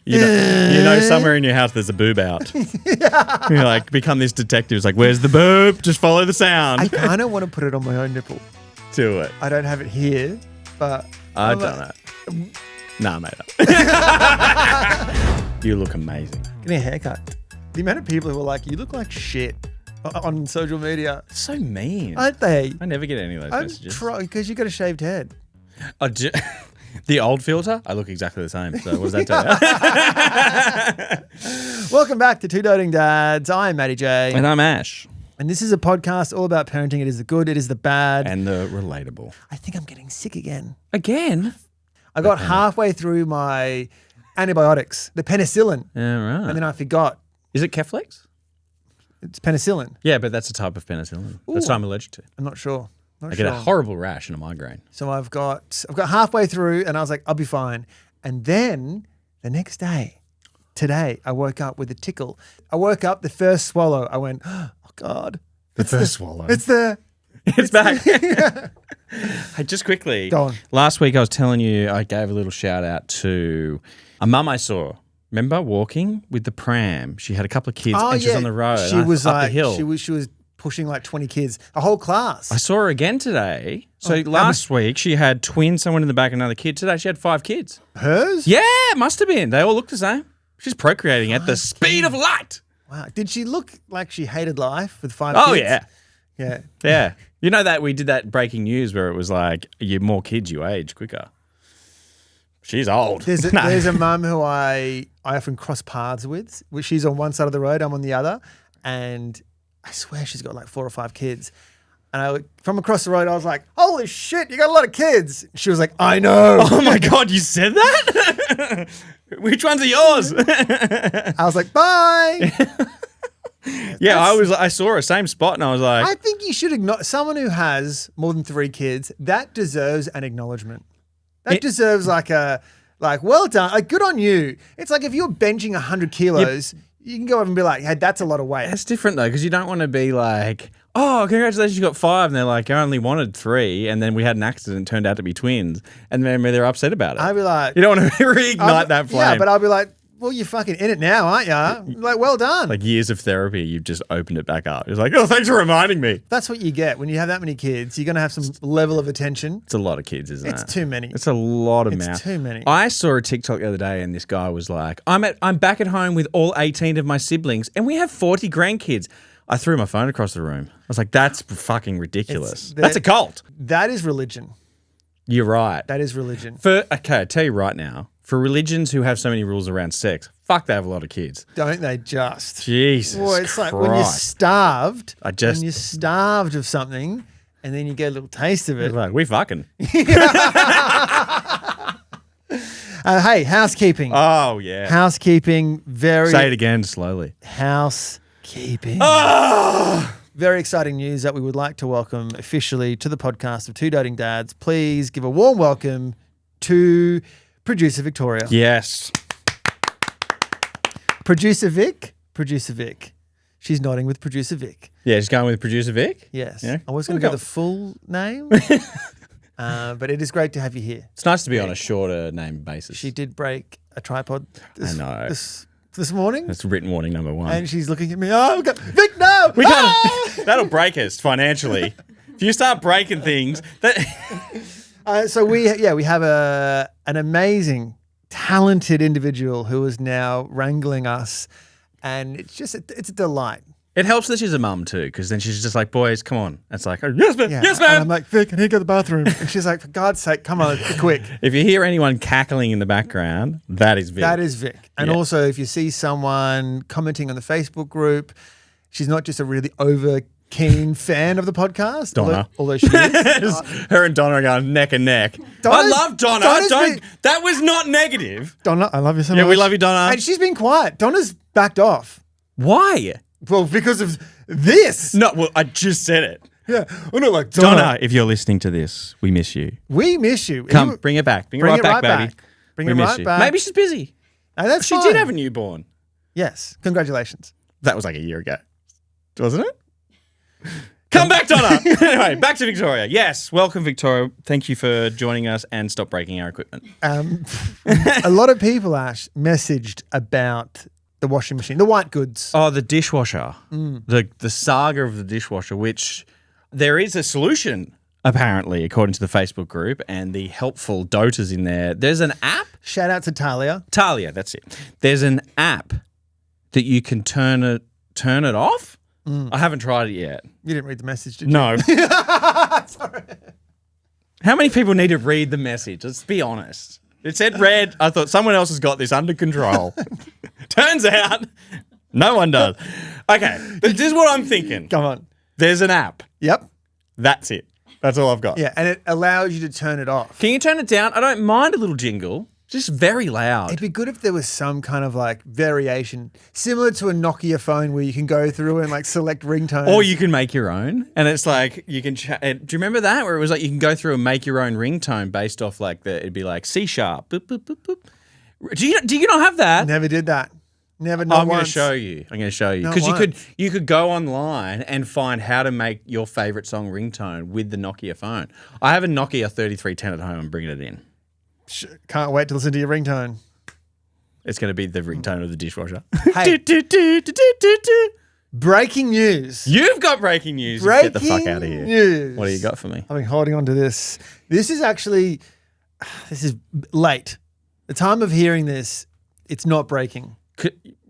You know, somewhere in your house there's a boob out. You like become this detective. It's like, where's the boob? Just follow the sound. I kind of want to put it on my own nipple. Do it. I don't have it here, but I've done it. Nah, mate. You look amazing. Give me a haircut. The amount of people who are like, you look like shit on social media. So mean. Aren't they? I never get any of those messages. Because you got a shaved head. The old filter, I look exactly the same. So what does that tell you? Welcome back to Two Doting Dads. I'm Matty J. And I'm Ash. And this is a podcast all about parenting. It is the good, it is the bad. And the relatable. I think I'm getting sick again. Again? I got halfway through my antibiotics, the penicillin. Yeah, right. And then I forgot. Is it Keflex? It's penicillin. Yeah, but that's a type of penicillin. Ooh. That's what I'm allergic to. I'm not sure. I get a horrible rash and a migraine. So I've got halfway through and I was like, I'll be fine. And then the next day, today, I woke up with a tickle. I woke up, the first swallow, I went, oh God. The first swallow. It's back. Hey, just quickly. Go on. Last week I was telling you I gave a little shout out to a mum I saw. Remember walking with the pram? She had a couple of kids and she was on the road. She was up like, the hill. She was pushing like 20 kids, a whole class. I saw her again today. So last week she had twins, someone in the back, another kid. Today she had 5 kids. Hers? Yeah, must have been. They all look the same. She's procreating at the speed of light. Wow. Did she look like she hated life with 5 Oh, kids? yeah. Yeah. Yeah. You know that we did that breaking news where it was like, you more kids, you age quicker. She's old. There's a mum who I often cross paths with. She's on one side of the road, I'm on the other. And I swear she's got like 4 or 5 kids. And from across the road, I was like, holy shit, you got a lot of kids. She was like, I know. Oh my God, you said that? Which ones are yours? I was like, bye. Yeah, I saw her, same spot, and I was like, I think you should acknowledge someone who has more than 3 kids, that deserves an acknowledgement. That deserves well done, like good on you. It's like if you're benching 100 kilos, you can go over and be like, hey, that's a lot of weight. That's different though, because you don't want to be like, oh, congratulations, you got 5. And they're like, I only wanted 3. And then we had an accident, turned out to be twins. And then they're upset about it. I'd be like, you don't want to reignite that flame. Yeah, but I'll be like, well, you're fucking in it now, aren't you? Like, well done. Like years of therapy, you've just opened it back up. It's like, oh, thanks for reminding me. That's what you get. When you have that many kids, you're going to have some level of attention. It's a lot of kids, isn't it? It's too many. It's a lot of mouth. It's too many. I saw a TikTok the other day and this guy was like, I'm back at home with all 18 of my siblings and we have 40 grandkids. I threw my phone across the room. I was like, that's fucking ridiculous. That's a cult. That is religion. You're right. That is religion. Okay, I tell you right now, for religions who have so many rules around sex, fuck, they have a lot of kids. Don't they just? Jesus Well, it's Christ. like when you're starved. When you're starved of something and then you get a little taste of it. Like, we fucking. Hey, housekeeping. Oh, yeah. Housekeeping. Say it again slowly. Housekeeping. Oh! Very exciting news that we would like to welcome officially to the podcast of Two Doting Dads. Please give a warm welcome to producer Victoria. Yes. Producer Vic. She's nodding with producer Vic. Yeah, she's going with producer Vic? Yes. Yeah. I was going to go the full name, but it is great to have you here. It's nice to be on a shorter name basis. She did break a tripod this morning. That's written warning number 1. And she's looking at me. Oh, Vic, no! We can't. That'll break us financially. If you start breaking things, so we have an amazing, talented individual who is now wrangling us, and it's a delight. It helps that she's a mum too, because then she's just like, boys, come on. It's like, oh, yes, man, yes, man. And I'm like, Vic, I need to go to the bathroom. And she's like, for God's sake, come on, quick. If you hear anyone cackling in the background, that is Vic. That is Vic. And also, if you see someone commenting on the Facebook group, she's not just a really over-keen fan of the podcast. Donna. Although she is. Her and Donna are going neck and neck. I love Donna. That was not negative. Donna, I love you so much. Yeah, we love you, Donna. And she's been quiet. Donna's backed off. Why? Well, because of this. No, well, I just said it. Yeah. I'm not like Donna, if you're listening to this, we miss you. We miss you. Come, bring it back. Bring it right back, baby. Bring it right back. Maybe she's busy. No, that's she fine. did have a newborn. Yes. Congratulations. That was like a year ago, wasn't it? Come back, Donna. Anyway, back to Victoria. Yes, welcome, Victoria. Thank you for joining us and stop breaking our equipment. A lot of people, Ash, messaged about the washing machine, the white goods. Oh, the dishwasher. The saga of the dishwasher, which there is a solution, apparently, according to the Facebook group and the helpful doters in there. There's an app. Shout out to Talia. Talia, that's it. There's an app that you can turn it off. I haven't tried it yet. You didn't read the message, did you? No. Sorry. How many people need to read the message? Let's be honest. It said red. I thought someone else has got this under control. Turns out no one does. Okay, this is what I'm thinking. Come on. There's an app. Yep. That's it. That's all I've got. Yeah, and it allows you to turn it off. Can you turn it down? I don't mind a little jingle. Just very loud. It'd be good if there was some kind of like variation, similar to a Nokia phone where you can go through and like select ringtones. Or you can make your own. And it's like, you can, do you remember that? Where it was like, you can go through and make your own ringtone based off like it'd be like C#. Boop, boop, boop, boop. Do you not have that? Never did that. Never, not I'm going to once. show you. I'm going to show you. Not Because you could go online and find how to make your favorite song ringtone with the Nokia phone. I have a Nokia 3310 at home. I'm bringing it in. Can't wait to listen to your ringtone. It's going to be the ringtone of the dishwasher. Hey. Breaking news. You've got breaking news. Get the fuck out of here. News. What do you got for me? I've been holding on to this. This is late. The time of hearing this, it's not breaking.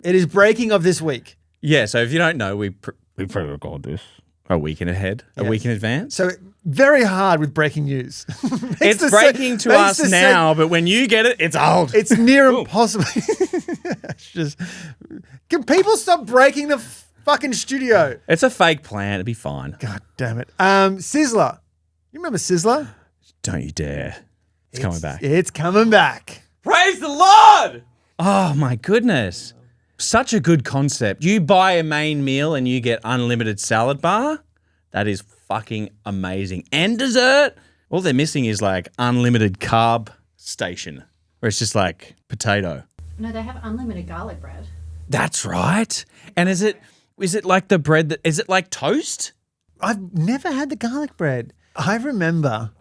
It is breaking of this week. Yeah, so if you don't know, we pre-record this a week in ahead, a week in advance. So very hard with breaking news. It's breaking to us now, but when you get it, it's old. It's near impossible. Can people stop breaking the fucking studio? It's a fake plan. It'll be fine. God damn it. Sizzler. You remember Sizzler? Don't you dare. It's coming back. It's coming back. Praise the Lord! Oh, my goodness. Such a good concept. You buy a main meal and you get unlimited salad bar. That is fucking amazing. And dessert. All they're missing is like unlimited carb station where it's just like potato. No, they have unlimited garlic bread. That's right. And is it like the bread that is it like toast? I've never had the garlic bread. I remember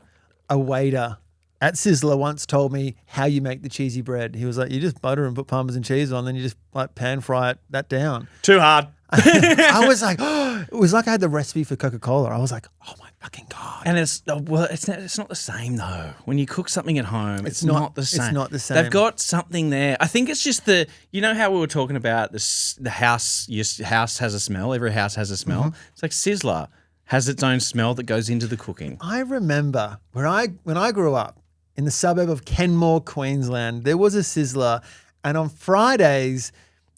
a waiter at Sizzler once told me how you make the cheesy bread. He was like, you just butter and put Parmesan cheese on, then you just like pan fry that down. Too hard. I was like, it was like I had the recipe for Coca-Cola. I was like, oh my fucking God. And it's not the same though. When you cook something at home, it's not the same. It's not the same. They've got something there. I think it's just you know how we were talking about the house, your house has a smell. Every house has a smell. Mm-hmm. It's like Sizzler has its own smell that goes into the cooking. I remember when I grew up in the suburb of Kenmore, Queensland, there was a Sizzler, and on Fridays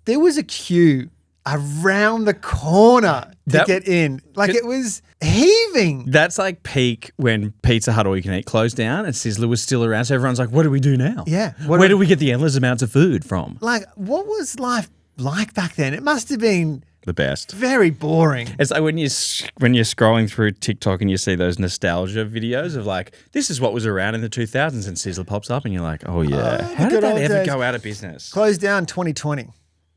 there was a queue around the corner to get in. Like it was heaving. That's like peak when Pizza Hut All You Can Eat closed down and Sizzler was still around. So everyone's like, what do we do now? Yeah. Where do we get the endless amounts of food from? Like, what was life like back then? It must have been the best. Very boring. It's like when you're scrolling through TikTok and you see those nostalgia videos of like, this is what was around in the 2000s and Sizzler pops up and you're like, oh yeah. How did that ever go out of business? Closed down 2020.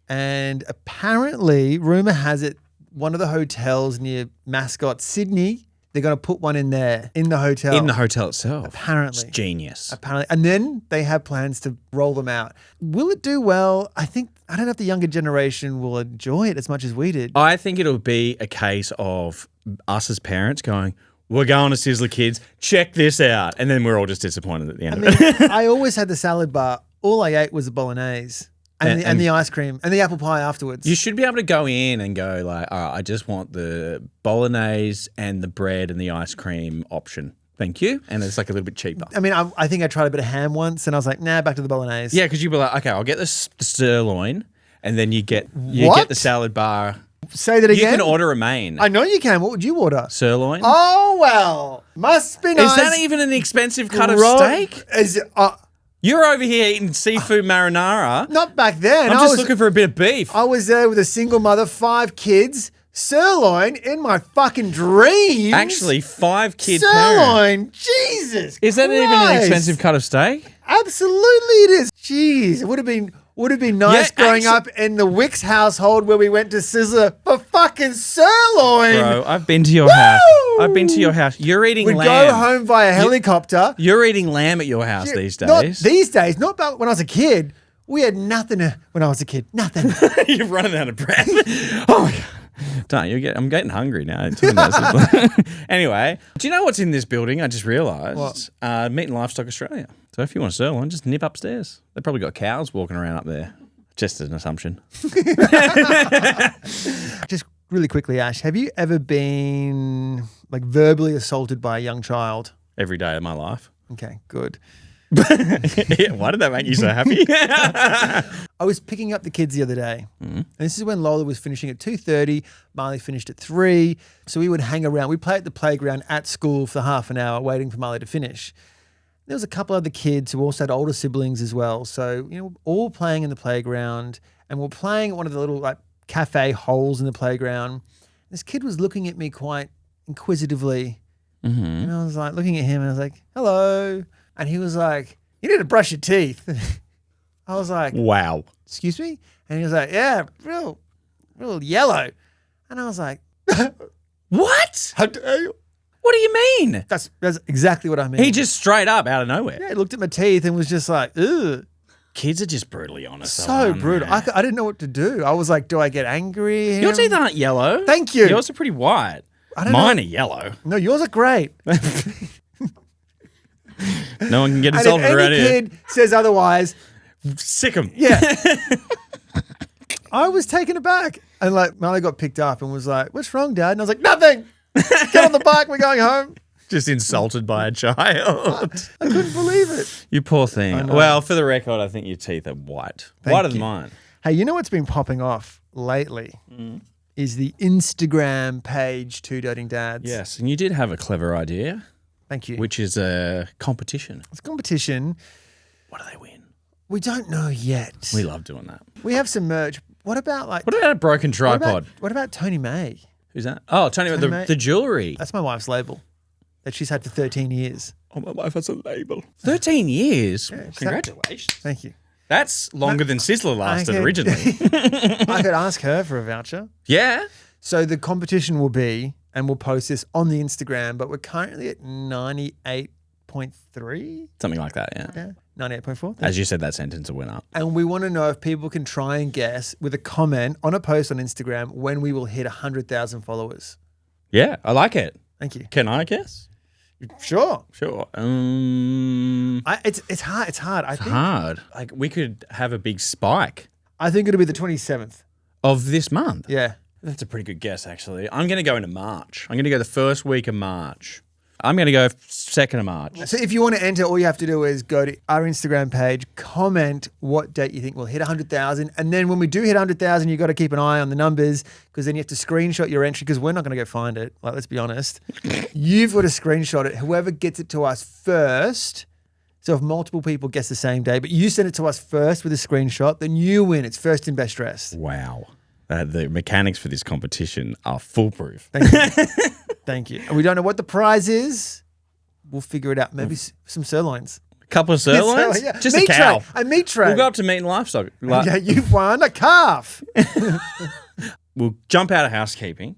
And apparently, rumor has it, one of the hotels near Mascot, Sydney, they're going to put one in there, in the hotel. In the hotel itself. Apparently. It's genius. Apparently. And then they have plans to roll them out. Will it do well? I don't know if the younger generation will enjoy it as much as we did. I think it'll be a case of us as parents going, we're going to Sizzler Kids, check this out. And then we're all just disappointed at the end of it. I always had the salad bar. All I ate was the bolognese. And the ice cream and the apple pie afterwards. You should be able to go in and go like, all right, I just want the bolognese and the bread and the ice cream option. Thank you. And it's like a little bit cheaper. I mean, I think I tried a bit of ham once and I was like, nah, back to the bolognese. Yeah, because you'd be like, okay, I'll get the sirloin and then you get the salad bar. Say that again? You can order a main. I know you can. What would you order? Sirloin. Oh, well. Must be nice. Is that even an expensive cut of steak? Is it... You're over here eating seafood marinara. Not back then. I'm just looking for a bit of beef. I was there with a single mother, 5 kids. Sirloin in my fucking dreams. Actually, 5 kid sirloin. Jesus Is that Christ. even an expensive cut of steak? Absolutely it is. Jeez. It would have been nice growing up in the Wicks household where we went to Sizzler for fucking sirloin. Bro, I've been to your house. I've been to your house. You're eating We'd lamb. go home via helicopter. You're eating lamb at your house these days. Not these days. Not about when I was a kid. We had nothing when I was a kid. Nothing. You're running out of breath. Oh my God. Don't I'm getting hungry now. Anyway, do you know what's in this building? I just realised. Meat and Livestock Australia. So if you want a sirloin, just nip upstairs. They've probably got cows walking around up there. Just an assumption. Just really quickly, Ash, have you ever been like verbally assaulted by a young child? Every day of my life. Okay, good. Why did that make you so happy? I was picking up the kids the other day. And this is when Lola was finishing at 2:30. Marley finished at 3. So we would hang around. We'd play at the playground at school for half an hour waiting for Marley to finish. There was a couple other kids who also had older siblings as well. So, all playing in the playground. And we're playing at one of the little like cafe holes in the playground. This kid was looking at me quite inquisitively. And I was like looking at him and I was like, hello. And he was like, you need to brush your teeth. I was like, wow. Excuse me? And he was like, yeah, real yellow. And I was like, what? how dare you? What do you mean? That's exactly what I mean. He just straight up out of nowhere. Yeah, he looked at my teeth and was just like, ugh. Kids are just brutally honest. So brutal. I didn't know what to do. I was like, do I get angry at him? Your teeth aren't yellow. Thank you. Yours are pretty white. Mine are yellow. No, yours are great. No one can get And if insulted around any here. kid says otherwise, Sick 'em. yeah. I was taken aback. And like Marley got picked up and was like, what's wrong, Dad? And I was like, nothing. Get on the bike. We're going home. Just insulted by a child. I couldn't believe it. You poor thing. Well, for the record, I think your teeth are white. Whiter than mine. Hey, you know what's been popping off lately is the Instagram page Two Doting Dads. Yes, and you did have a clever idea, Thank you. which is a competition. It's a competition. What do they win? We don't know yet. We love doing that. We have some merch. What about like... What about a broken tripod? What about Tony May? Who's that? Oh, Tony, May. the jewellery. That's my wife's label that she's had for 13 years. Oh, my wife has a label. 13 years? Yeah, Congratulations. Thank you. That's longer than Sizzler lasted Okay. originally. I could ask her for a voucher. Yeah. So the competition will be, and we'll post this on the Instagram, but we're currently at 98.3. Something like that, yeah. Yeah, 98.4. As you said, that sentence went up. And we want to know if people can try and guess with a comment on a post on Instagram when we will hit 100,000 followers. Yeah, I like it. Thank you. Can I guess? Sure. Sure. It's hard. It's hard. I think Hard. Like, we could have a big spike it'll be the 27th. of this month. Yeah. That's a pretty good guess, actually. I'm going to go into March. I'm going to go the first week of March. I'm going to go 2nd of March. So if you want to enter, all you have to do is go to our Instagram page, comment what date you think we'll hit 100,000. And then when we do hit 100,000, you've got to keep an eye on the numbers because then you have to screenshot your entry because we're not going to go find it. Like, let's be honest. You've got to screenshot it. Whoever gets it to us first. So if multiple people guess the same day, but you send it to us first with a screenshot, then you win. It's first in best dressed. Wow. The mechanics for this competition are foolproof. Thank you. Thank you. And we don't know what the prize is. We'll figure it out. Maybe some sirloins. A couple of sirloins? Yeah. Just meat a cow. Tray. A meat tray. We'll go up to Meat and Livestock. Yeah, you've won a calf. We'll jump out of housekeeping.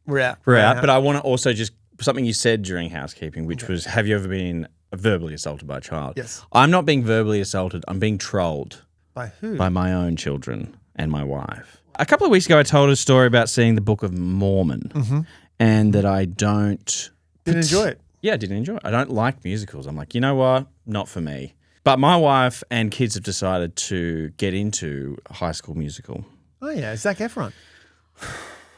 We're out. We're out. But I want to also just, something you said during housekeeping, which was, have you ever been verbally assaulted by a child? Yes. I'm not being verbally assaulted. I'm being trolled By who? by my own children and my wife. A couple of weeks ago, I told a story about seeing the Book of Mormon and that I don't... Didn't enjoy it. Yeah, I didn't enjoy it. I don't like musicals. I'm like, you know what? Not for me. But my wife and kids have decided to get into High School Musical. Oh, yeah. Zac Efron.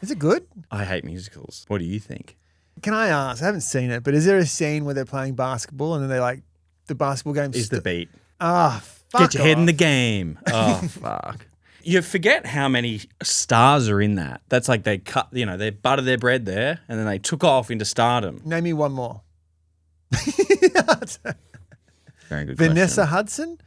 Is it good? I hate musicals. What do you think? Can I ask? I haven't seen it, but is there a scene where they're playing basketball and then they like the basketball game? Is the beat. Fuck Get your head in off. the game. Oh, fuck. You forget how many stars are in that. That's like they cut, they buttered their bread there and then they took off into stardom. Name me one more. Very good Vanessa Hudson?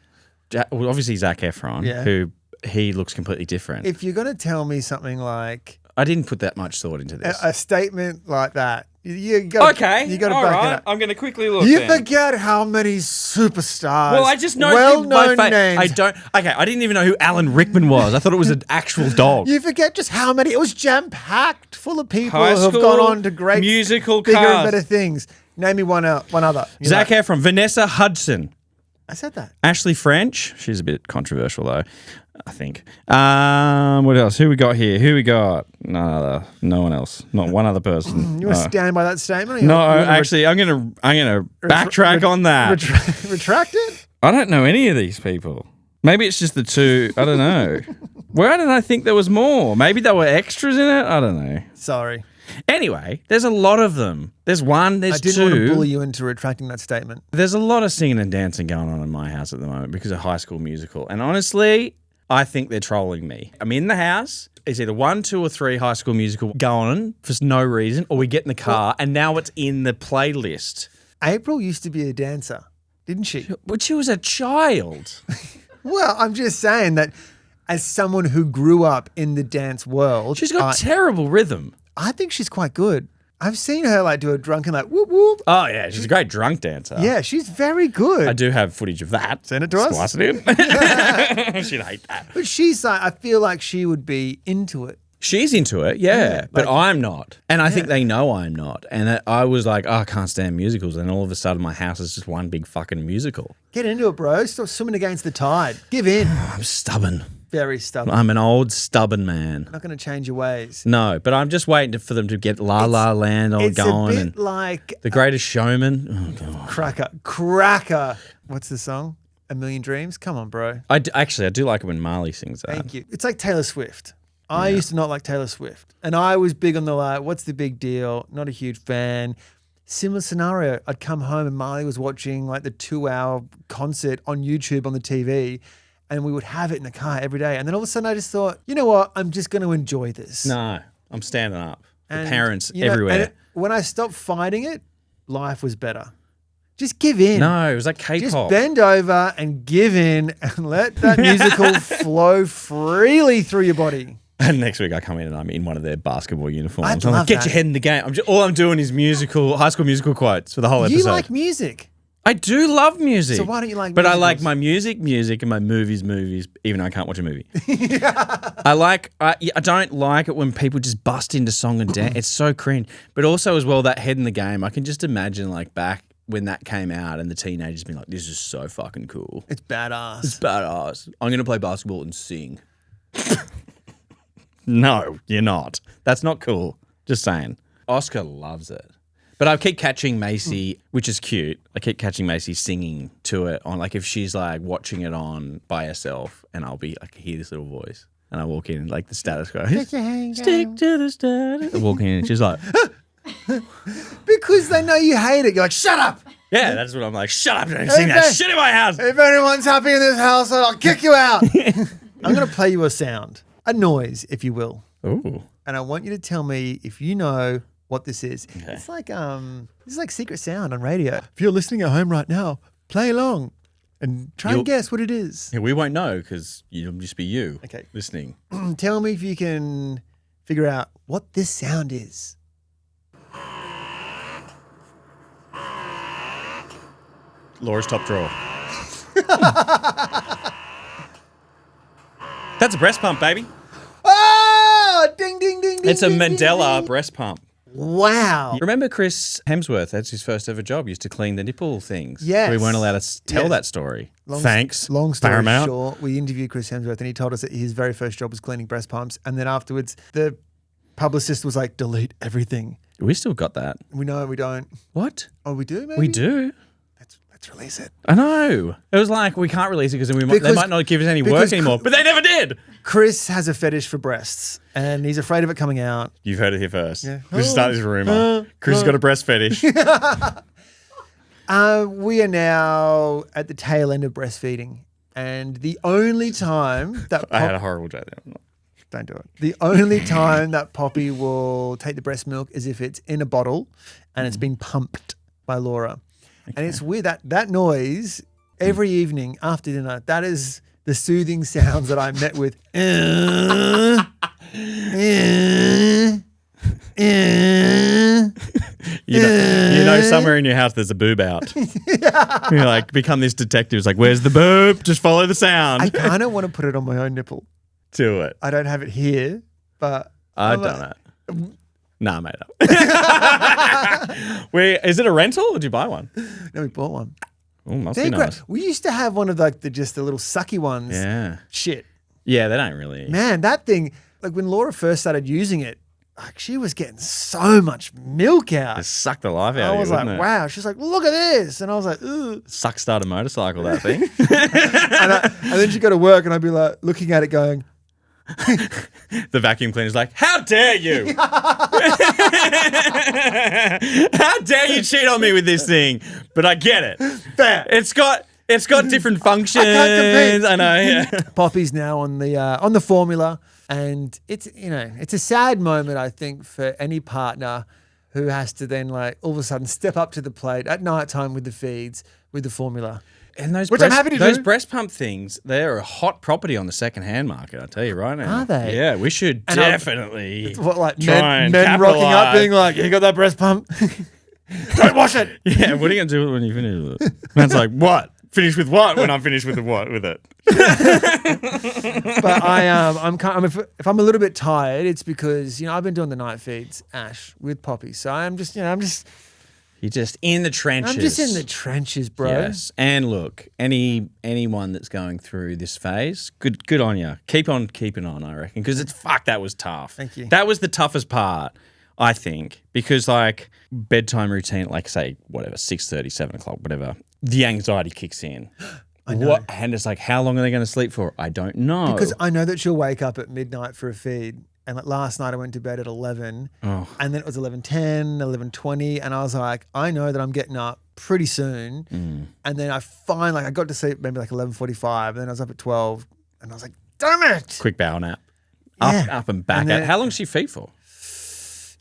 Well, obviously Zac Efron, Yeah. who he looks completely different. If you're going to tell me something like I didn't put that much thought into this. a statement like that, You got Okay. You got to all back right. it up. I'm going to quickly look. You then. forget how many superstars. Well, I just know well-known names. I don't. Okay, I didn't even know who Alan Rickman was. I thought it was an actual dog. You forget just how many. It was jam-packed full of people High who have school gone on to great musical bigger cast. and better things. Name me one other. You're Zac like, Efron, Vanessa Hudson, I said that. Ashley French. She's a bit controversial though, I think. What else? Who we got here? Who we got? No one else. Not one other person. You want to stand by that statement? Or you No, want to actually, I'm gonna backtrack on that. retract it? I don't know any of these people. Maybe it's just the two. I don't know. Why did I think there was more? Maybe there were extras in it. I don't know. Sorry. Anyway, there's a lot of them. There's one, there's I didn't two. want to bully you into retracting that statement. There's a lot of singing and dancing going on in my house at the moment because of High School Musical. And honestly, I think they're trolling me. I'm in the house. It's either 1, 2, or 3 High School Musical going on for no reason, or we get in the car and now it's in the playlist. April used to be a dancer, didn't she? But she was a child. Well, I'm just saying that as someone who grew up in the dance world, She's got terrible rhythm. I think she's quite good. I've seen her like do a drunken like whoop whoop. Oh, yeah. She's a great drunk dancer. Yeah, she's very good. I do have footage of that. Send it to us. Splice it in. She'd hate that. But she's like, I feel like she would be into it. She's into it, yeah, but like- I'm not. And I think they know I'm not. And I was like, oh, I can't stand musicals. And all of a sudden, my house is just one big fucking musical. Get into it, bro. Stop swimming against the tide. Give in. I'm stubborn. Very stubborn. I'm an old, stubborn man. Not going to change your ways. No, but I'm just waiting for them to get La La Land on It's going. a bit And like The Greatest Showman. Oh, God. Cracker. What's the song? A Million Dreams? Come on, bro. I do like it when Marley sings that. Thank you. It's like Taylor Swift. I used to not like Taylor Swift. And I was big on the like, what's the big deal? Not a huge fan. Similar scenario. I'd come home and Marley was watching like the 2-hour concert on YouTube on the TV. And we would have it in the car every day. And then all of a sudden I just thought, you know what? I'm just going to enjoy this. No, I'm standing up. The And, parents you know, everywhere. and when I stopped fighting it, life was better. Just give in. No, it was like Just K-pop. bend over and give in and let that musical flow freely through your body. And next week I come in and I'm in one of their basketball uniforms. I'd I'm like, love get that. your head in the game. All I'm doing is High School Musical quotes for the whole episode. You like music. I do love music. So why don't you like But I musicals? like my music, and my movies, even though I can't watch a movie. I don't like it when people just bust into song and dance. It's so cringe. But also as well, that head in the game, I can just imagine like back when that came out and the teenagers being like, this is so fucking cool. It's badass. It's badass. I'm going to play basketball and sing. No, you're not. That's not cool. Just saying. Oscar loves it. But I keep catching Macy, which is cute. I keep catching Macy singing to it on, like, if she's like watching it on by herself, and I'll be like, hear this little voice, and I walk in like the status quo. Stick to the status. I walk in and she's like, Because they know you hate it. You're like, shut up. yeah, that's what I'm like. Shut up! Don't sing that shit in my house. If anyone's happy in this house, I'll kick you out. I'm going to play you a sound, a noise, if you will. Ooh. And I want you to tell me if you know what this is. Okay. It's like this is like secret sound on radio. If you're listening at home right now, play along and try and guess what it is. Yeah, we won't know because you'll just be you listening. Tell me if you can figure out what this sound is. Laura's top drawer. That's a breast pump, baby. Oh, ding, ding, ding, ding. It's a ding, Mandela ding, ding. breast pump. Wow. Remember Chris Hemsworth? That's his first ever job. Used to clean the nipple things. Yes. We weren't allowed to tell that story. Thanks. Long story Paramount. short, we interviewed Chris Hemsworth and he told us that his very first job was cleaning breast pumps. And then afterwards, the publicist was like, delete everything. We still got that. We know we don't. What? Oh, we do, maybe? We do. Let's release it. I know. It was like, we can't release it because they might not give us any work anymore. But they never did. Chris has a fetish for breasts and he's afraid of it coming out. You've heard it here first. Yeah. We should start this rumor. Chris has got a breast fetish. We are now at the tail end of breastfeeding. And the only time that I had a horrible joke there. Don't do it. The only time that Poppy will take the breast milk is if it's in a bottle and it's been pumped by Laura. Okay. And it's weird that noise every evening after dinner, that is the soothing sounds that I met with. You know somewhere in your house there's a boob out. You're like, become this detective. It's like, where's the boob? Just follow the sound. I kind of want to put it on my own nipple. Do it. I don't have it here, but I've done it. Nah, made up. Is it a rental or did you buy one? No, we bought one. Oh, must They're be great. nice. We used to have one of the little sucky ones. Yeah. Shit. Yeah, they don't really. Man, that thing, like when Laura first started using it, like she was getting so much milk out. Just suck the life out I of you, was like, wouldn't it? wow. She's like, look at this. And I was like, ugh. Suck start a motorcycle, that thing. And then she'd go to work and I'd be like looking at it going, The vacuum cleaner's like, how dare you? How dare you cheat on me with this thing? But I get it. fair. It's got different functions. I can't compete. I know. Yeah. Poppy's now on the formula, and it's a sad moment, I think, for any partner who has to then like all of a sudden step up to the plate at night time with the feeds with the formula. And those Which I'm happy to those do. breast pump things, they're a hot property on the second-hand market, I'll tell you right now. Are they? Yeah, we should And definitely What, like try and men rocking up capitalise. being like, you got that breast pump? Don't wash it. Yeah, what are you going to do when you finish with it? Man's like, what? Finish with what? When I'm finished with the what? With it. But if I'm a little bit tired, it's because I've been doing the night feeds, Ash, with Poppy. So I'm just You're just in the trenches. I'm just in the trenches, bro. Yes. And look, anyone that's going through this phase, good on you. Keep on keeping on, I reckon, because that was tough. Thank you. That was the toughest part, I think, because like bedtime routine, like say whatever 6:30, 7 o'clock, whatever, the anxiety kicks in. I know. And it's like, how long are they going to sleep for? I don't know. Because I know that she'll wake up at midnight for a feed. And like last night I went to bed at 11 and then it was 11:10, 11:20. And I was like, I know that I'm getting up pretty soon. And then I got to sleep maybe like 11:45. And then I was up at 12 and I was like, damn it. quick bowel nap. Yeah. Up and back. And then- How long's she feed for?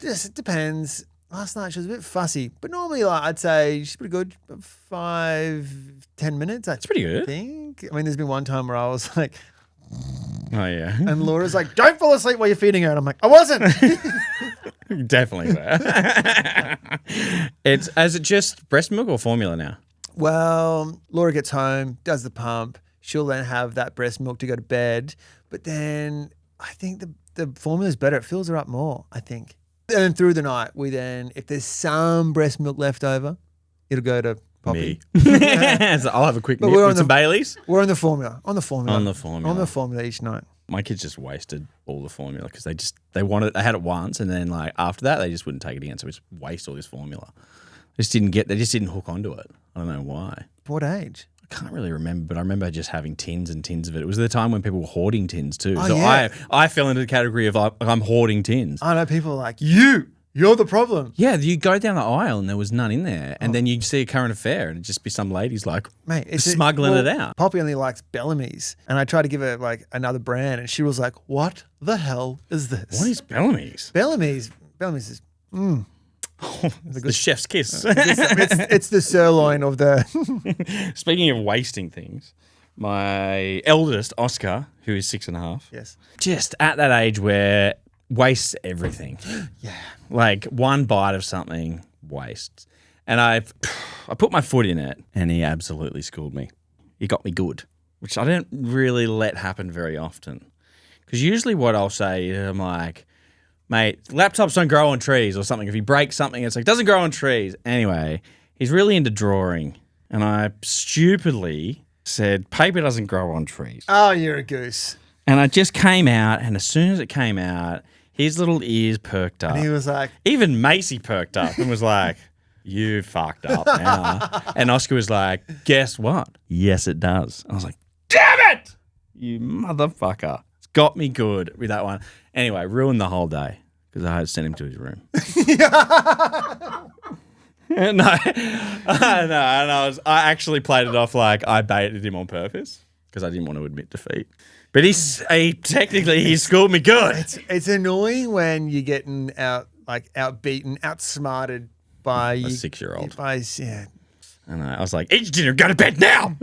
Just, it depends. Last night she was a bit fussy, but normally like I'd say she's pretty good. 5-10 minutes. That's pretty good. I think. I mean, there's been one time where I was like, Oh yeah. and Laura's like, don't fall asleep while you're feeding her. And I'm like, I wasn't. Definitely were. Is it just breast milk or formula now? Well, Laura gets home, does the pump. She'll then have that breast milk to go to bed. But then I think the formula's better. It fills her up more, I think. And then through the night, if there's some breast milk left over, it'll go to Poppy. Me. So I'll have a quick But nip we're with on some Baileys. We're on the formula. On the formula. On the formula. On the formula each night. My kids just wasted all the formula because they had it once and then like after that they just wouldn't take it again. So we just waste all this formula. They just didn't hook onto it. I don't know why. What age? I can't really remember, but I remember just having tins and tins of it. It was the time when people were hoarding tins too. Oh, so yeah. I fell into the category of I'm hoarding tins. I know people are like, you're the problem. Yeah, you go down the aisle and there was none in there. And then you see a current affair and it'd just be some ladies like smuggling it out. Poppy only likes Bellamy's. And I tried to give her like another brand and she was like, what the hell is this? What is Bellamy's? Bellamy's is The chef's kiss. it's the sirloin of the Speaking of wasting things, my eldest, Oscar, who is 6.5, Yes. just at that age where wastes everything. Yeah. Like one bite of something, wastes. And I put my foot in it and he absolutely schooled me. He got me good, which I don't really let happen very often. Because usually what I'll say, I'm like, mate, laptops don't grow on trees or something. If you break something, it's like, doesn't grow on trees. Anyway, he's really into drawing. And I stupidly said, paper doesn't grow on trees. Oh, you're a goose. And it just came out. And as soon as it came out, his little ears perked up. And he was like, Even Macy perked up and was like, you fucked up now. And Oscar was like, guess what? Yes, it does. I was like, damn it! You motherfucker. It's got me good with that one. Anyway, ruined the whole day because I had to send him to his room. No, I actually played it off like I baited him on purpose because I didn't want to admit defeat. But he schooled me good. it's annoying when you're getting outbeaten, outsmarted by A 6-year-old. Yeah. And I was like, eat dinner, go to bed now.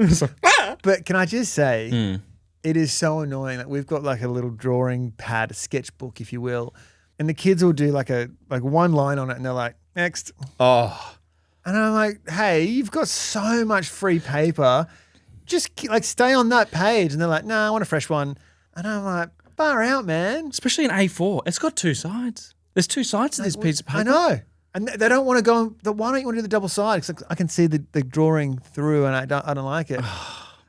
But can I just say, it is so annoying that we've got like a little drawing pad, a sketchbook, if you will, and the kids will do like one line on it, and they're like, Next. Oh, And I'm like, hey, you've got so much free paper. Just like stay on that page. And they're like, no, I want a fresh one. And I'm like, far out, man. especially an A4. It's got two sides. There's two sides to this piece of paper. I know. And they don't want to go, why don't you want to do the double side? Because I can see the drawing through and I don't like it.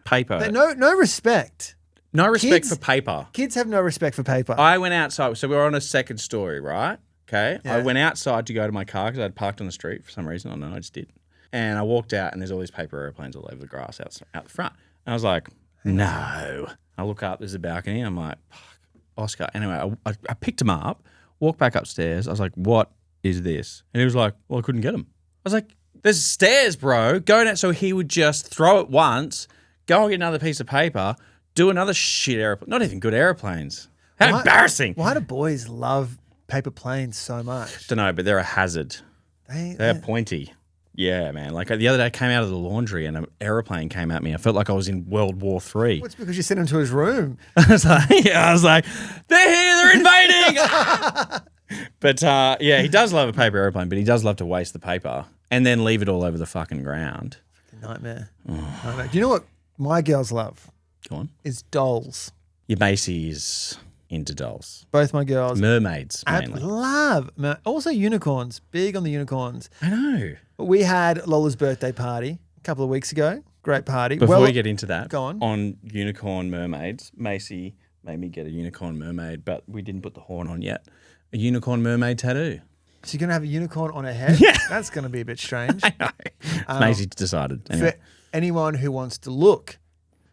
Paper. No respect. No respect Kids- for paper. Kids have no respect for paper. I went outside. So we were on a second story, right? Okay. I Yeah. went outside to go to my car because I'd parked on the street for some reason. I don't know, I just did. And I walked out and there's all these paper airplanes all over the grass out the front. And I was like, no. I look up, there's a balcony. I'm like, fuck, Oscar. Anyway, I picked him up, walked back upstairs. I was like, what is this? And he was like, well, I couldn't get him. I was like, there's stairs, bro. Go down. So he would just throw it once, go and get another piece of paper, do another shit airplane. Not even good airplanes. How embarrassing. Why do boys love paper planes so much? Don't know, but they're a hazard. They're pointy. Yeah, man. Like the other day I came out of the laundry and an aeroplane came at me. I felt like I was in World War III. It's because you sent him to his room. I was like, they're here, they're invading. But yeah, he does love a paper airplane, but he does love to waste the paper and then leave it all over the fucking ground. Nightmare. Nightmare. Do you know what my girls love? Go on. Is dolls. Your Macy is into dolls. Both my girls. Mermaids, mainly. Also unicorns. Big on the unicorns. I know. We had Lola's birthday party a couple of weeks ago. Great party. Before we get into that, go on unicorn mermaids, Macy made me get a unicorn mermaid, but we didn't put the horn on yet. A unicorn mermaid tattoo. So you're going to have a unicorn on her head? Yeah. That's going to be a bit strange. I know. Macy decided. Anyway. For anyone who wants to look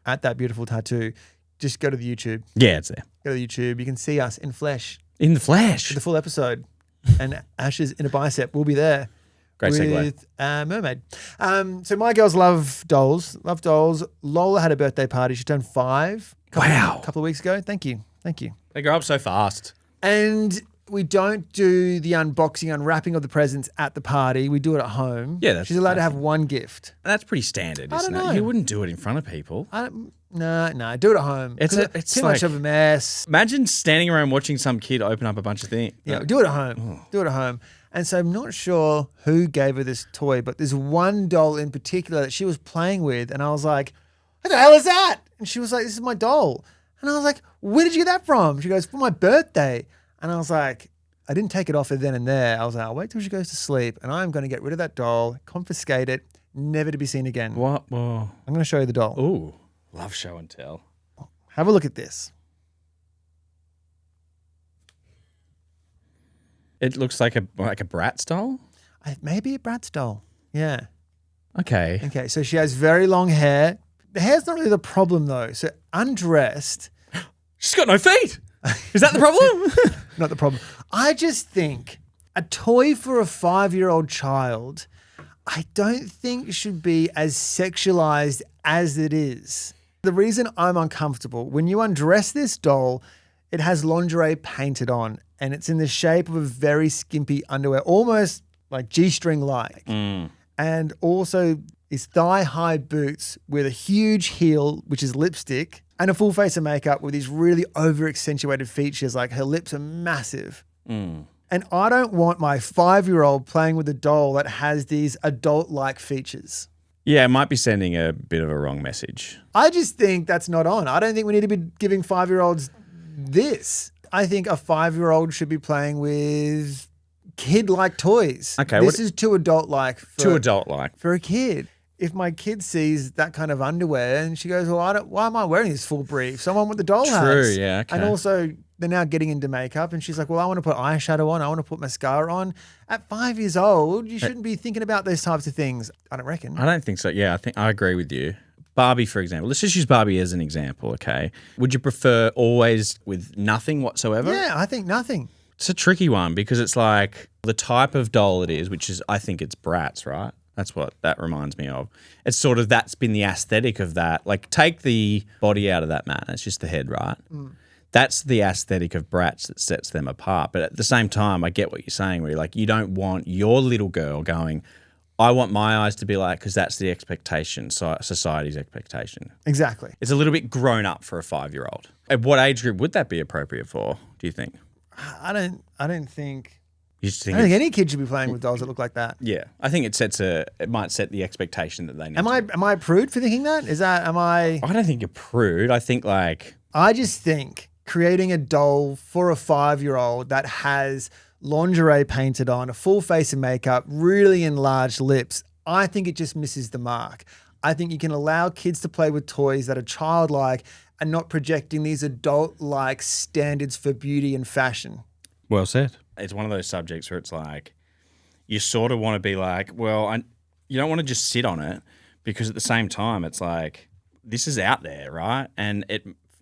at that beautiful tattoo, just go to the YouTube. Yeah, it's there. Go to the YouTube. You can see us in flesh. In the flesh. The full episode. And Ash's in a bicep will be there. Great segue. With Mermaid. So my girls love dolls. Lola had a birthday party. She turned 5 a couple of weeks ago. Thank you. They grow up so fast. And we don't do the unboxing, unwrapping of the presents at the party. We do it at home. Yeah, she's allowed to have one gift. That's pretty standard, isn't I don't know. it? You wouldn't do it in front of people. No, do it at home. It's too much of a mess. Imagine standing around watching some kid open up a bunch of things. Yeah, do it at home. Do it at home. And so I'm not sure who gave her this toy, but there's one doll in particular that she was playing with, and I was like, what the hell is that? And she was like, this is my doll. And I was like, where did you get that from? She goes, for my birthday. And I was like, I didn't take it off her then and there. I was like, I'll wait till she goes to sleep, and I'm going to get rid of that doll, confiscate it, never to be seen again. What? Whoa. I'm going to show you the doll. Ooh, love show and tell. Have a look at this. It looks like a Bratz doll. Maybe a Bratz doll. Yeah. Okay. Okay, so she has very long hair. The hair's not really the problem though. So undressed. She's got no feet. Is that the problem? Not the problem. I just think a toy for a 5-year-old child, I don't think should be as sexualized as it is. The reason I'm uncomfortable, when you undress this doll, it has lingerie painted on and it's in the shape of a very skimpy underwear, almost like G-string like. And also is thigh-high boots with a huge heel, which is lipstick, and a full face of makeup with these really over-accentuated features, like her lips are massive. And I don't want my 5-year-old playing with a doll that has these adult-like features. Yeah, it might be sending a bit of a wrong message. I just think that's not on. I don't think we need to be giving 5-year-olds this. I think a 5-year-old should be playing with kid-like toys. Okay, this is too adult-like. Too adult-like. For a kid. If my kid sees that kind of underwear and she goes, well, why am I wearing this full brief? Someone with the doll has. True, yeah, okay. And also, they're now getting into makeup and she's like, well, I want to put eyeshadow on. I want to put mascara on. At 5 years old, you shouldn't be thinking about those types of things. I don't reckon. I don't think so. Yeah, I agree with you. Barbie, for example. Let's just use Barbie as an example, okay? Would you prefer always with nothing whatsoever? Yeah, I think nothing. It's a tricky one because it's like the type of doll it is, which is, I think it's Bratz, right? That's what that reminds me of. It's sort of, that's been the aesthetic of that. Like, take the body out of that man. It's just the head, right? That's the aesthetic of Bratz that sets them apart. But at the same time, I get what you're saying, where you're like, you don't want your little girl going, I want my eyes to be like, because that's the expectation, society's expectation. Exactly. It's a little bit grown up for a 5-year-old. At what age group would that be appropriate for, do you think? I don't think. You just I think don't think it's- any kid should be playing with dolls that look like that. Yeah, I think it might set the expectation that they need. Am I a prude for thinking that? I don't think you're prude. I think like I just think creating a doll for a 5-year-old that has lingerie painted on, a full face of makeup, really enlarged lips, I think it just misses the mark. I think you can allow kids to play with toys that are childlike and not projecting these adult-like standards for beauty and fashion. well said. It's one of those subjects where it's like you sort of want to be like, well, you don't want to just sit on it because at the same time it's like this is out there, right? And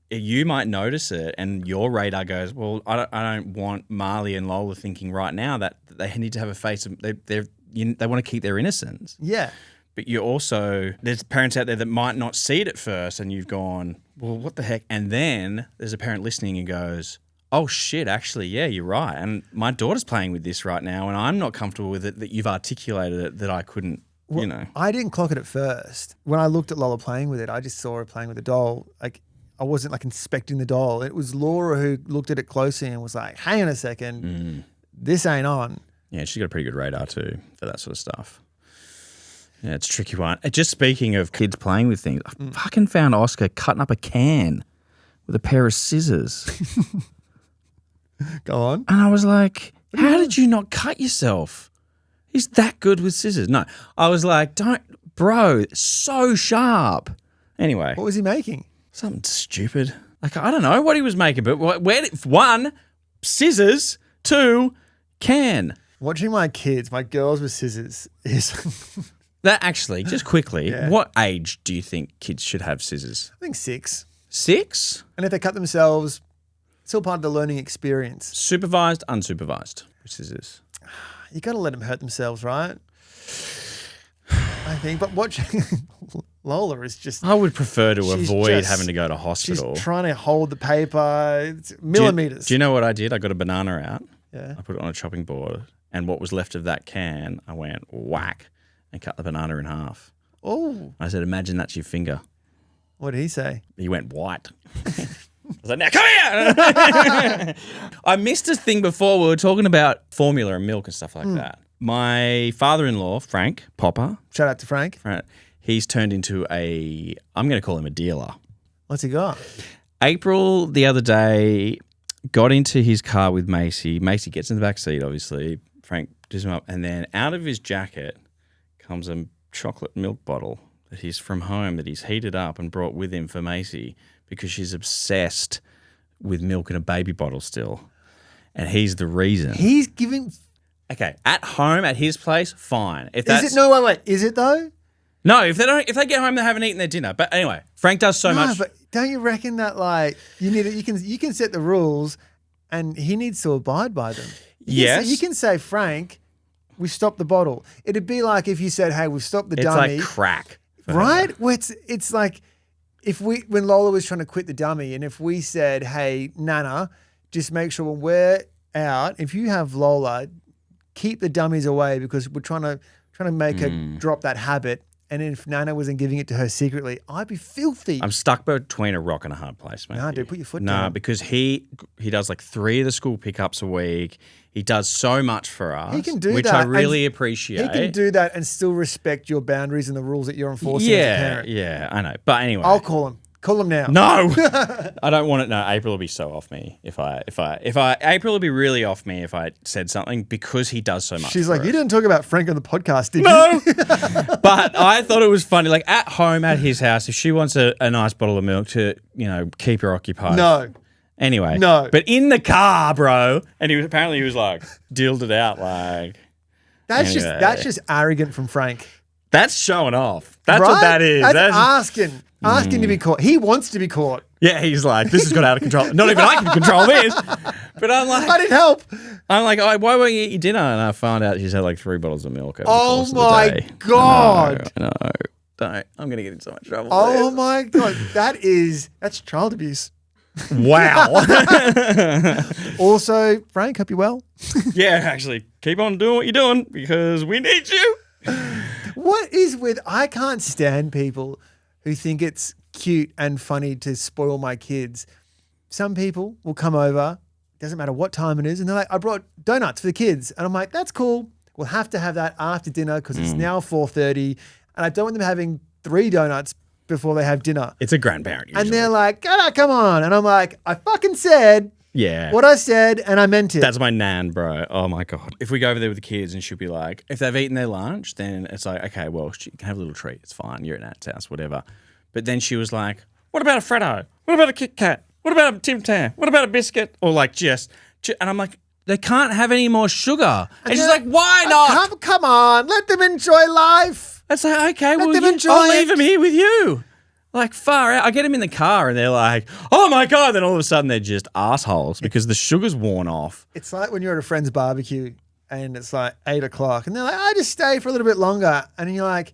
you might notice it, and your radar goes, well, I don't want Marley and Lola thinking right now that they need to have a face of they want to keep their innocence. Yeah. But you also, there's parents out there that might not see it at first, and you've gone, well, what the heck? And then there's a parent listening and goes, oh shit, actually, yeah, you're right. And my daughter's playing with this right now, and I'm not comfortable with it that you've articulated it that I couldn't, Well, you know. I didn't clock it at first. When I looked at Lola playing with it, I just saw her playing with a doll. Like, I wasn't like inspecting the doll. It was Laura who looked at it closely and was like, hang on a second, this ain't on. Yeah, she's got a pretty good radar too for that sort of stuff. Yeah, it's a tricky one. Just speaking of kids playing with things, I fucking found Oscar cutting up a can with a pair of scissors. Go on. And I was like, how did you not cut yourself? He's that good with scissors. No, I was like, bro, so sharp. Anyway, What was he making? something stupid. Like, I don't know what he was making, but one, scissors, two, can. Watching my kids, my girls with scissors is, That actually, just quickly, Yeah. what age do you think kids should have scissors? I think 6. 6? And if they cut themselves, it's all part of the learning experience. Supervised, unsupervised scissors. You got to let them hurt themselves, right? I think. But watching Lola is just, I would prefer to She's avoid just- having to go to she's hospital. trying to hold the paper. It's millimeters. Do you know what I did? I got a banana out. Yeah. I put it on a chopping board, and what was left of that can, I went whack and cut the banana in half. Oh, I said, imagine that's your finger. what did he say? He went white. I was like, now come here! I missed a thing before. We were talking about formula and milk and stuff like that. My father-in-law, Frank Popper, Shout out to Frank. he's turned into I'm going to call him a dealer. What's he got? April, the other day, got into his car with Macy. Macy gets in the back seat, obviously. Frank does him up. And then out of his jacket comes a chocolate milk bottle that he's from home that he's heated up and brought with him for Macy because she's obsessed with milk in a baby bottle still. And he's the reason. He's giving. Okay, at home, at his place, fine. If that's, Is it? No, wait. Is it though? No, if they get home, they haven't eaten their dinner. But anyway, Frank does so No, much. but don't you reckon that like you need you can set the rules, and he needs to abide by them. Yes. You can say, Frank, we stopped the bottle. It'd be like if you said, hey, we stopped the It's dummy. like crack. for her. Right? Well, it's like when Lola was trying to quit the dummy, and if we said, hey, Nana, just make sure when we're out, if you have Lola, keep the dummies away because we're trying to make her drop that habit. And if Nana wasn't giving it to her secretly, I'd be filthy. I'm stuck between a rock and a hard place, mate. Nah, dude, put your foot No, down. because he does like 3 of the school pickups a week. He does so much for us, He can do which that, I and really He appreciate. can do that and still respect your boundaries and the rules that you're enforcing as a yeah, parent. yeah, I know. But anyway, I'll call him. Call him now. no, I don't want it. No, April will be so off me if I April will be really off me if I said something because he does so much. She's for like, us. you didn't talk about Frank on the podcast, did No, you? but I thought it was funny. Like at home, at his house, if she wants a nice bottle of milk to, keep her occupied. No. Anyway. No. But in the car, bro, and he was like, dealed it out like. That's Anyway. just arrogant from Frank. That's showing off. That's right? what that is. That's asking to be caught. He wants to be caught. Yeah, he's like, this has got out of control. Not even I can control this. But I'm I like, didn't help. oh, why won't you eat your dinner? And I found out she's had like 3 bottles of milk over the Oh course of my the day. God. No, don't. I'm going to get in so much trouble. Oh my God. That's child abuse. Wow. Also, Frank, hope you're well. Yeah, actually, keep on doing what you're doing because we need you. What is with, I can't stand people who think it's cute and funny to spoil my kids. Some people will come over doesn't matter what time it is. And they're like, I brought donuts for the kids. And I'm like, that's cool. We'll have to have that after dinner because it's now 4:30. And I don't want them having 3 donuts before they have dinner. It's a grandparent usually. And they're like, come on. And I'm like, I fucking said what I said and I meant it. That's my nan, bro. Oh my God. If we go over there with the kids and she'll be like, if they've eaten their lunch, then it's like, okay, well, you can have a little treat. It's fine. You're at Nat's house, whatever. But then she was like, what about a Freddo? What about a Kit Kat? What about a Tim Tam? What about a biscuit? Or like and I'm like, they can't have any more sugar. And she's like, why not? Come on. Let them enjoy life. It's like, okay, Let well, them enjoy I'll it. leave them here with you. Like, far out. I get them in the car and they're like, oh my God. Then all of a sudden they're just assholes because the sugar's worn off. It's like when you're at a friend's barbecue and it's like 8 o'clock and they're like, I just stay for a little bit longer. And you're like,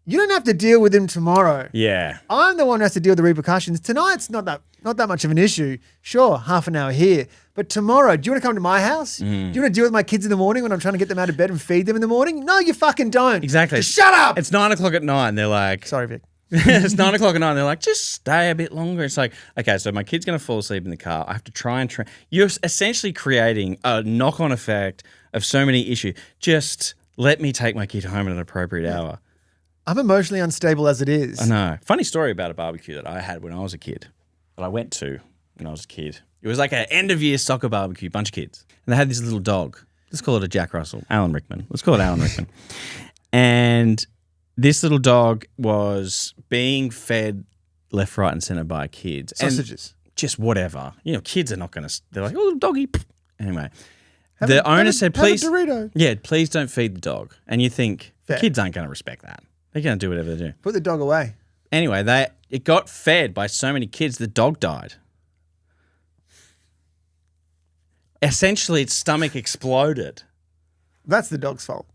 you don't have to deal with him tomorrow. Yeah. I'm the one who has to deal with the repercussions. Tonight's not that much of an issue. Sure, half an hour here. But tomorrow, do you want to come to my house? Do you want to deal with my kids in the morning when I'm trying to get them out of bed and feed them in the morning? No, you fucking don't. Exactly. Just shut up. It's 9 o'clock at night and they're like, Sorry, Vic. it's 9 o'clock at night and they're like, just stay a bit longer. It's like, okay, so my kid's going to fall asleep in the car. I have to try and You're essentially creating a knock-on effect of so many issues. Just let me take my kid home at an appropriate hour. I'm emotionally unstable as it is. I know. Funny story about a barbecue that I had when I was a kid, that I went to when I was a kid. It was like an end-of-year soccer barbecue, bunch of kids. And they had this little dog. Let's call it a Jack Russell. Alan Rickman. Let's call it Alan Rickman. And this little dog was being fed left, right, and centre by kids. Sausages. And just whatever. You know, kids are not going to... They're like, oh, little doggy. Anyway. The owner said, please... Have a Dorito. Yeah, please don't feed the dog. And you think, Fair. Kids aren't going to respect that. They're going to do whatever they do. Put the dog away. Anyway, it got fed by so many kids, the dog died. Essentially, its stomach exploded. That's the dog's fault.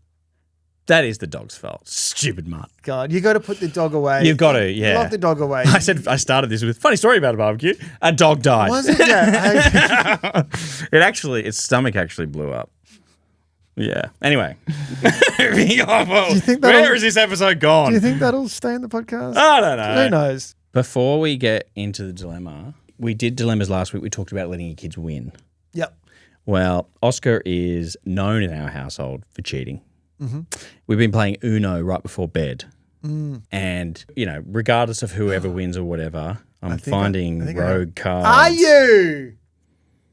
That is the dog's fault. Stupid mutt. God, you got to put the dog away. You've got to, yeah. Lock the dog away. I started this with funny story about a barbecue. A dog died. Was it? Yeah. Its stomach actually blew up. Yeah. Anyway. Where is this episode gone? Do you think that'll stay in the podcast? I don't know. Who knows? Before we get into the dilemma, we did dilemmas last week. We talked about letting your kids win. Yep. Well, Oscar is known in our household for cheating. Mm-hmm. We've been playing Uno right before bed. And, regardless of whoever wins or whatever, I'm finding rogue cards. Are you?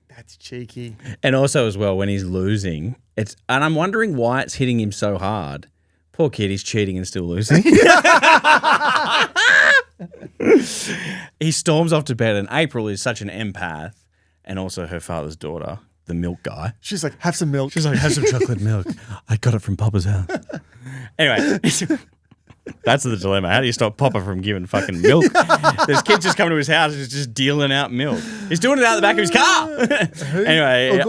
That's cheeky. And also as well, when he's losing, and I'm wondering why it's hitting him so hard. Poor kid, he's cheating and still losing. He storms off to bed, and April is such an empath, and also her father's daughter, the milk guy. She's like, have some milk. She's like, have some chocolate milk. I got it from Papa's house. Anyway, that's the dilemma. How do you stop Papa from giving fucking milk? This kid just coming to his house and is just dealing out milk. He's doing it out the back of his car. Anyway.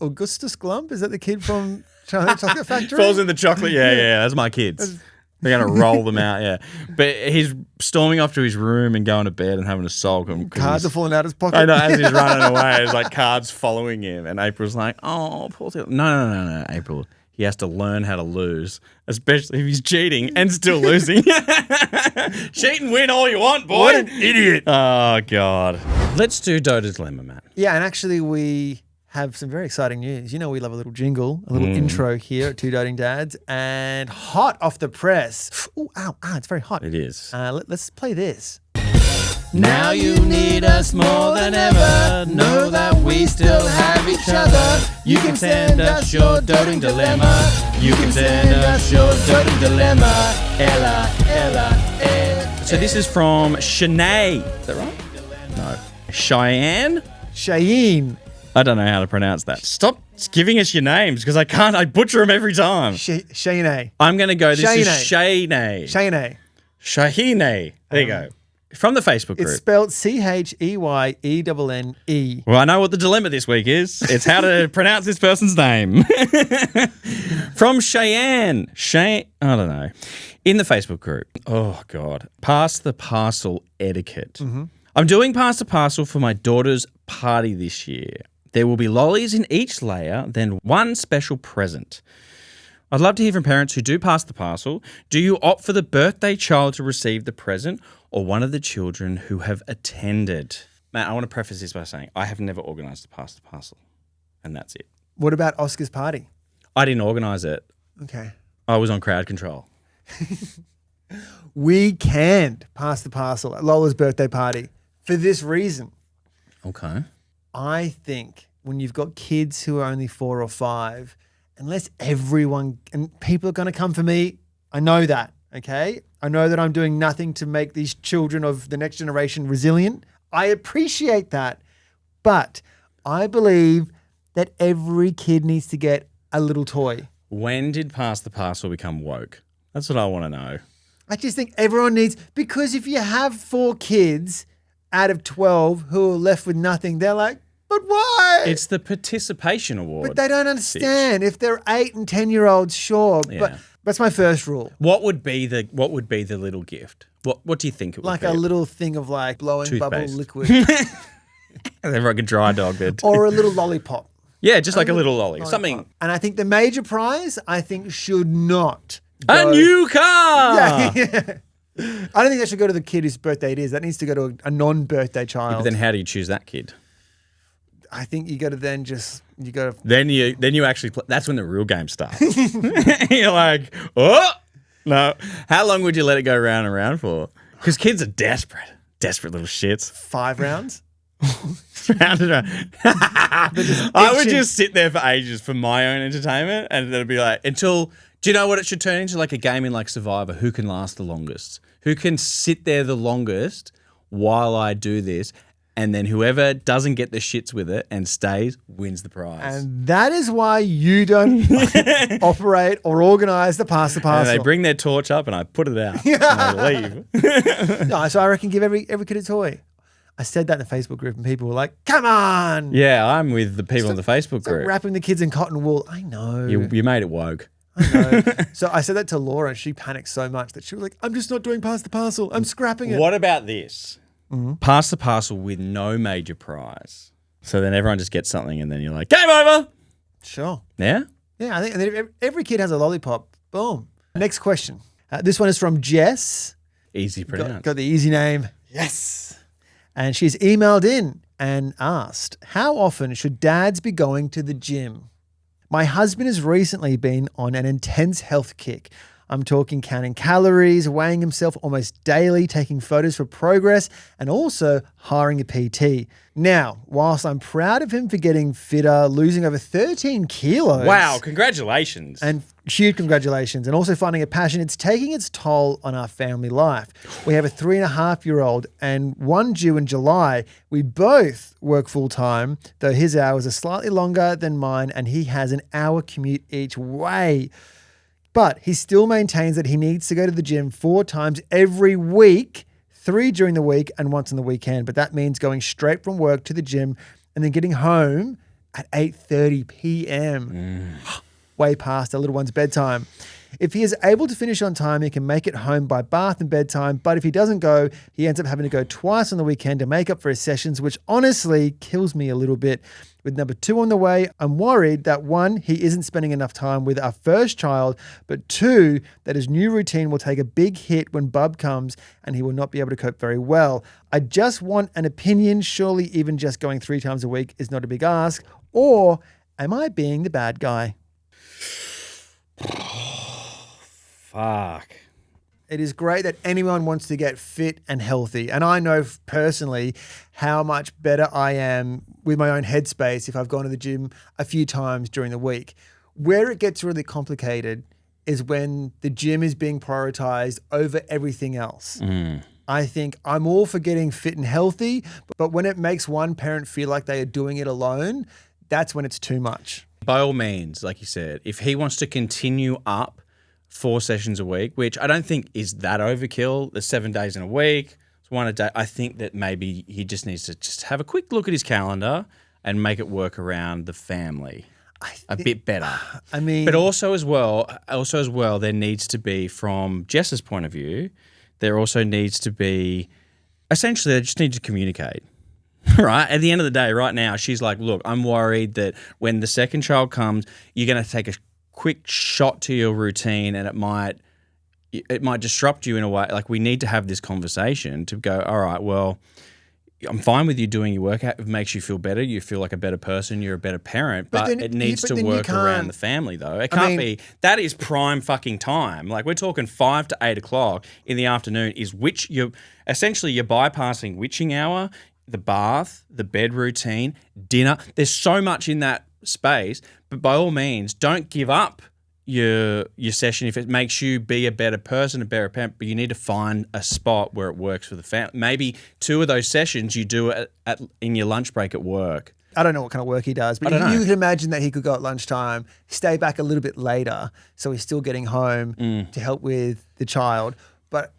Augustus Glump? Is that the kid from Charlie Chocolate Factory? Falls in the chocolate. Yeah. That's my kids. They're going to roll them out, yeah. But he's storming off to his room and going to bed and having a sulk. Cards are falling out of his pocket. I know, as he's running away, there's like cards following him. And April's like, oh, poor thing. No, April. He has to learn how to lose, especially if he's cheating and still losing. Cheat and win all you want, boy. What an idiot. Oh, God. Let's do Dota's Dilemma, Matt. Yeah, and actually we have some very exciting news. You know, we love a little jingle, a little intro here at Two Doting Dads, and hot off the press. Ooh, it's very hot. It is. Let's play this. Now you need us more than ever. Know that we still have each other. You can send us your doting dilemma. You can send us your doting dilemma. Ella. So this is from Shanae. Is that right? No. Cheyenne? Cheyenne. I don't know how to pronounce that. Stop giving us your names because I can't. I butcher them every time. Cheyenne. I'm going to go. This is Shanae. Cheyenne. Shahine. There you go. From the Facebook group. It's spelled Cheyenene. Well, I know what the dilemma this week is. It's how to pronounce this person's name. From Cheyenne. I don't know. In the Facebook group. Oh, God. Pass the parcel etiquette. Mm-hmm. I'm doing pass the parcel for my daughter's party this year. There will be lollies in each layer, then one special present. I'd love to hear from parents who do pass the parcel. Do you opt for the birthday child to receive the present or one of the children who have attended? Matt, I want to preface this by saying I have never organised a pass the parcel, and that's it. What about Oscar's party? I didn't organise it. Okay. I was on crowd control. We canned pass the parcel at Lola's birthday party for this reason. Okay. I think when you've got kids who are only 4 or 5, unless everyone and people are going to come for me, I know that, okay? I know that I'm doing nothing to make these children of the next generation resilient. I appreciate that. But I believe that every kid needs to get a little toy. When did pass the parcel become woke? That's what I want to know. I just think everyone needs, because if you have 4 kids out of 12 who are left with nothing, they're like, but why? It's the participation award. But they don't understand. If they're 8 and 10-year-olds, sure. Yeah. But that's my first rule. What would be the little gift? What do you think it would Like be? a little thing of like blowing bubble Toothpaste. liquid. They're like a dry dog. There too. Or a little lollipop. Yeah, just like a little lolly. Lollipop. Something. And I think the major prize, I think, should not A go- new car. Yeah. I don't think that should go to the kid whose birthday it is. That needs to go to a non-birthday child. But then how do you choose that kid? I think you got to then just, you got to. Then you actually play. That's when the real game starts. You're like, oh no. How long would you let it go round and round for? Because kids are desperate little shits. 5 rounds. Round and round. I would just sit there for ages for my own entertainment, and it'd be like until. Do you know what it should turn into? Like a game in like Survivor. Who can last the longest? Who can sit there the longest while I do this? And then whoever doesn't get the shits with it and stays wins the prize. And that is why you don't operate or organise the pass the And parcel. they bring their torch up and I put it out and I leave. No, so I reckon give every kid a toy. I said that in the Facebook group and people were like, come on. Yeah, I'm with the people in the Facebook It's like group. wrapping the kids in cotton wool. I know. You made it woke. I know. So I said that to Laura and she panicked so much that she was like, I'm just not doing pass the parcel. I'm scrapping it. What about this? Pass the parcel with no major prize. So then everyone just gets something and then you're like, game over. Sure. Yeah? Yeah, I think and then every kid has a lollipop. Boom. Next question. This one is from Jess. Easy pronounced. Got the easy name. Yes. And she's emailed in and asked, how often should dads be going to the gym? My husband has recently been on an intense health kick. I'm talking counting calories, weighing himself almost daily, taking photos for progress, and also hiring a PT. Now, whilst I'm proud of him for getting fitter, losing over 13 kilos. Wow, congratulations. And huge congratulations. And also finding a passion, it's taking its toll on our family life. We have a 3.5-year-old and one due in July. We both work full time, though his hours are slightly longer than mine and he has an hour commute each way. But he still maintains that he needs to go to the gym 4 times every week, 3 during the week and once on the weekend. But that means going straight from work to the gym and then getting home at 8:30 p.m. Way past our little one's bedtime. If he is able to finish on time, he can make it home by bath and bedtime. But if he doesn't go, he ends up having to go twice on the weekend to make up for his sessions, which honestly kills me a little bit. With number 2 on the way, I'm worried that 1, he isn't spending enough time with our first child, but 2, that his new routine will take a big hit when Bub comes and he will not be able to cope very well. I just want an opinion. Surely even just going 3 times a week is not a big ask. Or am I being the bad guy? Fuck. It is great that anyone wants to get fit and healthy. And I know personally how much better I am with my own headspace if I've gone to the gym a few times during the week. Where it gets really complicated is when the gym is being prioritized over everything else. I think I'm all for getting fit and healthy, but when it makes one parent feel like they are doing it alone, that's when it's too much. By all means, like you said, if he wants to continue up 4 sessions a week, which I don't think is that overkill. There's 7 days in a week. It's 1 a day. I think that maybe he just needs to just have a quick look at his calendar and make it work around the family a bit better. I mean, But also as well, there needs to be, from Jess's point of view, there also needs to be, essentially, they just need to communicate. Right? At the end of the day, right now, she's like, look, I'm worried that when the second child comes, you're going to take a quick shot to your routine and it might disrupt you in a way. Like, we need to have this conversation to go, all right, well, I'm fine with you doing your workout. It makes you feel better. You feel like a better person. You're a better parent. But it needs to work around the family, though. It can't be. That is prime fucking time. Like, we're talking 5 to 8 o'clock in the afternoon is you're bypassing witching hour, the bath, the bed routine, dinner. There's so much in that space. But by all means, don't give up your session if it makes you be a better person, a better parent, but you need to find a spot where it works for the family. Maybe 2 of those sessions you do in your lunch break at work. I don't know what kind of work he does, but you can imagine that he could go at lunchtime, stay back a little bit later, so he's still getting home to help with the child. But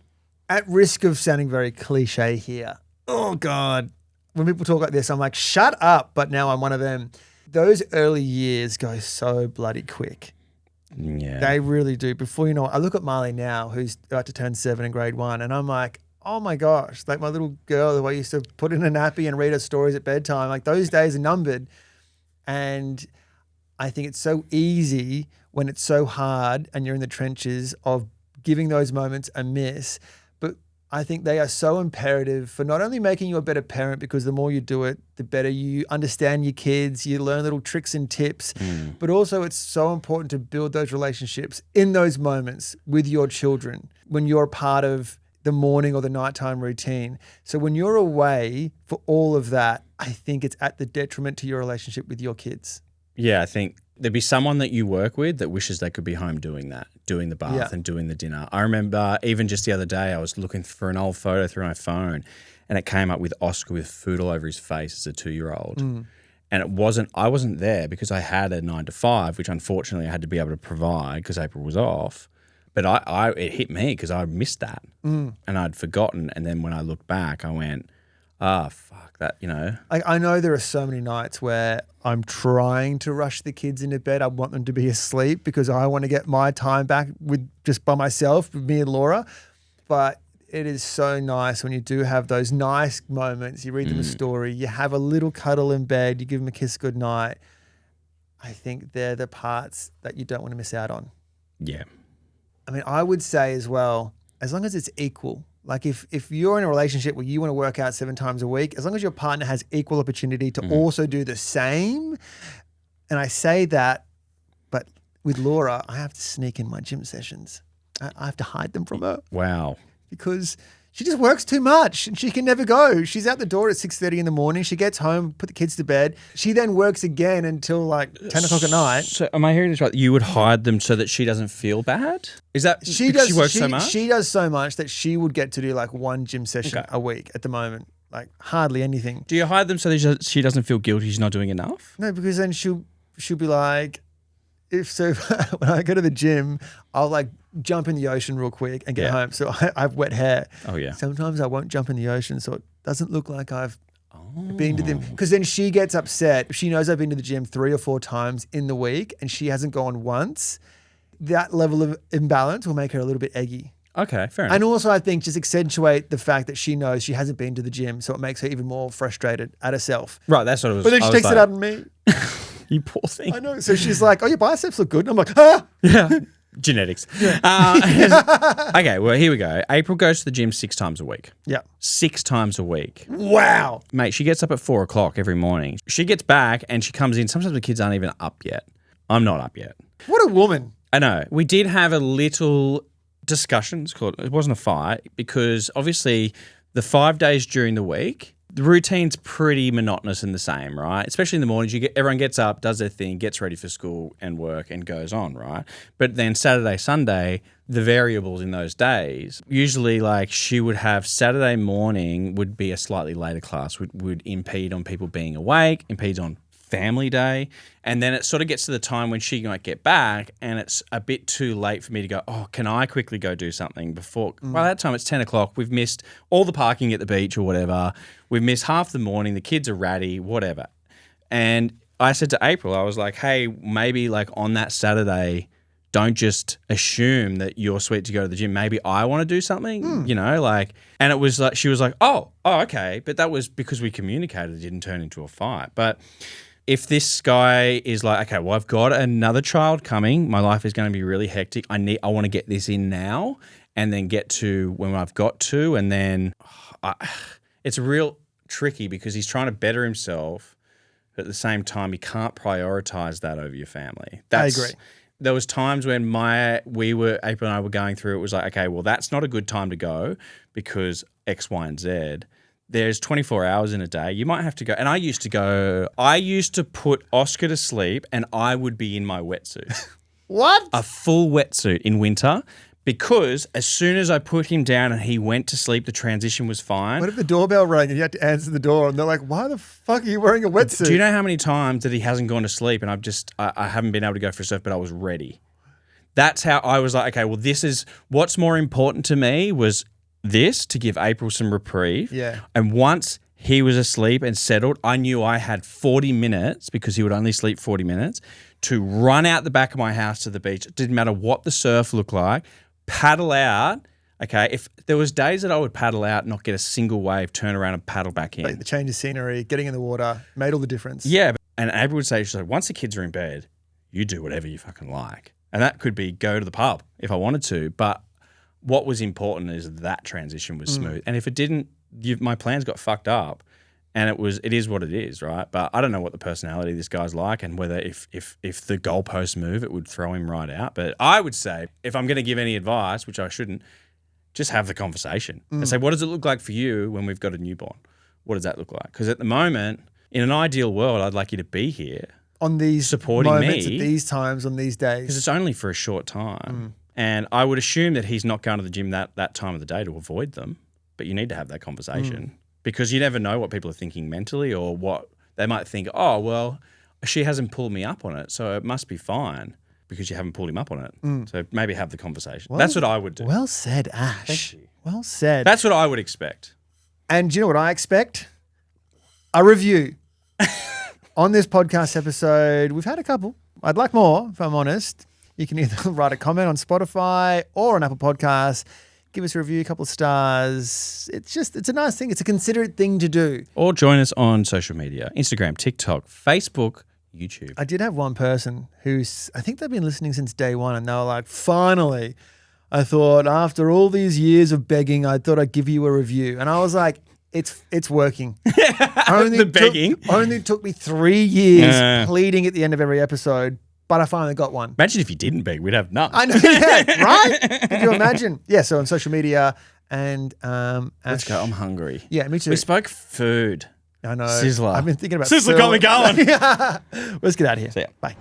at risk of sounding very cliche here, oh God, when people talk like this, I'm like, shut up, but now I'm one of them. Those early years go so bloody quick. Yeah. They really do. Before you know it, I look at Marley now, who's about to turn 7 in grade 1, and I'm like, oh my gosh, like my little girl who I used to put in a nappy and read her stories at bedtime, like those days are numbered. And I think it's so easy when it's so hard and you're in the trenches of giving those moments a miss. But I think they are so imperative for not only making you a better parent, because the more you do it, the better you understand your kids, you learn little tricks and tips, but also it's so important to build those relationships in those moments with your children when you're a part of the morning or the nighttime routine. So when you're away for all of that, I think it's at the detriment to your relationship with your kids. Yeah, I think there'd be someone that you work with that wishes they could be home doing that, doing the bath and doing the dinner. I remember even just the other day, I was looking for an old photo through my phone and it came up with Oscar with food all over his face as a 2-year-old. And I wasn't there because I had a 9 to 5, which unfortunately I had to be able to provide because April was off. But it hit me because I missed that and I'd forgotten. And then when I looked back, I went, fuck that, you know. I know there are so many nights where I'm trying to rush the kids into bed. I want them to be asleep because I want to get my time back with just by myself, with me and Laura. But it is so nice when you do have those nice moments. You read them a story, you have a little cuddle in bed, you give them a kiss goodnight. I think they're the parts that you don't want to miss out on. Yeah. I mean, I would say as well, as long as it's equal, like if you're in a relationship where you want to work out 7 times a week, as long as your partner has equal opportunity to also do the same. And I say that, but with Laura, I have to sneak in my gym sessions. I have to hide them from her. Wow. Because she just works too much and she can never go. She's out the door at 6:30 in the morning. She gets home, put the kids to bed. She then works again until like 10 o'clock at night. So am I hearing this right? You would hide them so that she doesn't feel bad? Is that she works so much? She does so much that she would get to do like 1 gym session a week at the moment. Like hardly anything. Do you hide them so that she doesn't feel guilty she's not doing enough? No, because then she'll be like, when I go to the gym, I'll like jump in the ocean real quick and get home. So I have wet hair. Oh, yeah. Sometimes I won't jump in the ocean so it doesn't look like I've been to them. Because then she gets upset. If she knows I've been to the gym 3 or 4 times in the week and she hasn't gone once, that level of imbalance will make her a little bit eggy. Okay, fair enough. And also I think just accentuate the fact that she knows she hasn't been to the gym, so it makes her even more frustrated at herself. Right, that's what it was. But then she takes it out on me. You poor thing. I know. So she's like, oh, your biceps look good. And I'm like, ah. Yeah. Genetics. Okay, well, here we go. April goes to the gym 6 times a week. Yeah. 6 times a week. Wow. Mate, she gets up at 4 o'clock every morning. She gets back and she comes in. Sometimes the kids aren't even up yet. I'm not up yet. What a woman. I know. We did have a little discussion. It wasn't a fight because obviously the 5 days during the week, the routine's pretty monotonous and the same, right? Especially in the mornings, everyone gets up, does their thing, gets ready for school and work and goes on, right? But then Saturday, Sunday, the variables in those days, usually like she would have Saturday morning would be a slightly later class, would impede on people being awake, impedes on family day. And then it sort of gets to the time when she might get back and it's a bit too late for me to go, oh, can I quickly go do something before? By that time, it's 10 o'clock. We've missed all the parking at the beach or whatever. We've missed half the morning. The kids are ratty, whatever. And I said to April, I was like, hey, maybe like on that Saturday, don't just assume that you're sweet to go to the gym. Maybe I want to do something, you know, like, and it was like, she was like, oh, okay. But that was because we communicated. It didn't turn into a fight. But if this guy is like, okay, well, I've got another child coming. My life is going to be really hectic. I want to get this in now and then get to when I've got to. And then it's a real tricky because he's trying to better himself, but at the same time, you can't prioritize that over your family. I agree. There was times when April and I were going through, it was like, okay, well, that's not a good time to go because X, Y, and Z. There's 24 hours in a day. You might have to go. And I used to put Oscar to sleep and I would be in my wetsuit. What? A full wetsuit in winter because as soon as I put him down and he went to sleep, the transition was fine. What if the doorbell rang and you had to answer the door and they're like, why the fuck are you wearing a wetsuit? Do you know how many times that he hasn't gone to sleep and I haven't been able to go for a surf, but I was ready. That's how I was like, okay, well, this is what's more important to me was this to give April some reprieve. Yeah. And once he was asleep and settled, I knew I had 40 minutes because he would only sleep 40 minutes to run out the back of my house to the beach. It didn't matter what the surf looked like, paddle out. Okay, if there was days that I would paddle out, not get a single wave, turn around and paddle back in. Like the change of scenery, getting in the water, made all the difference. Yeah, and April would say, she's like, once the kids are in bed, you do whatever you fucking like. And that could be go to the pub if I wanted to. But what was important is that transition was smooth. And if it didn't, my plans got fucked up. And it is what it is, right? But I don't know what the personality of this guy's like and whether if the goalposts move, it would throw him right out. But I would say, if I'm going to give any advice, which I shouldn't, just have the conversation and say, what does it look like for you when we've got a newborn? What does that look like? Because at the moment, in an ideal world, I'd like you to be here on these supporting moments me at these times, on these days. Because it's only for a short time. And I would assume that he's not going to the gym that time of the day to avoid them. But you need to have that conversation. Because you never know what people are thinking mentally or what they might think, oh, well, she hasn't pulled me up on it, so it must be fine because you haven't pulled him up on it. So maybe have the conversation. Well, that's what I would do. Well said, Ash. Thank you. Well said. That's what I would expect. And do you know what I expect? A review. On this podcast episode, we've had a couple. I'd like more, if I'm honest. You can either write a comment on Spotify or on Apple Podcasts. Give us a review, a couple of stars. It's a nice thing. It's a considerate thing to do. Or join us on social media, Instagram, TikTok, Facebook, YouTube. I did have one person I think they've been listening since day one and they were like, finally, I thought after all these years of begging, I thought I'd give you a review. And I was like, it's working. Only took me 3 years pleading at the end of every episode. But I finally got one. Imagine if you didn't beg, we'd have none. I know, yeah, right? Could you imagine? Yeah, so on social media and let's go. I'm hungry. Yeah, me too. We spoke food. I know. Sizzler. I've been thinking about Sizzler got me going. Let's get out of here. See ya. Bye.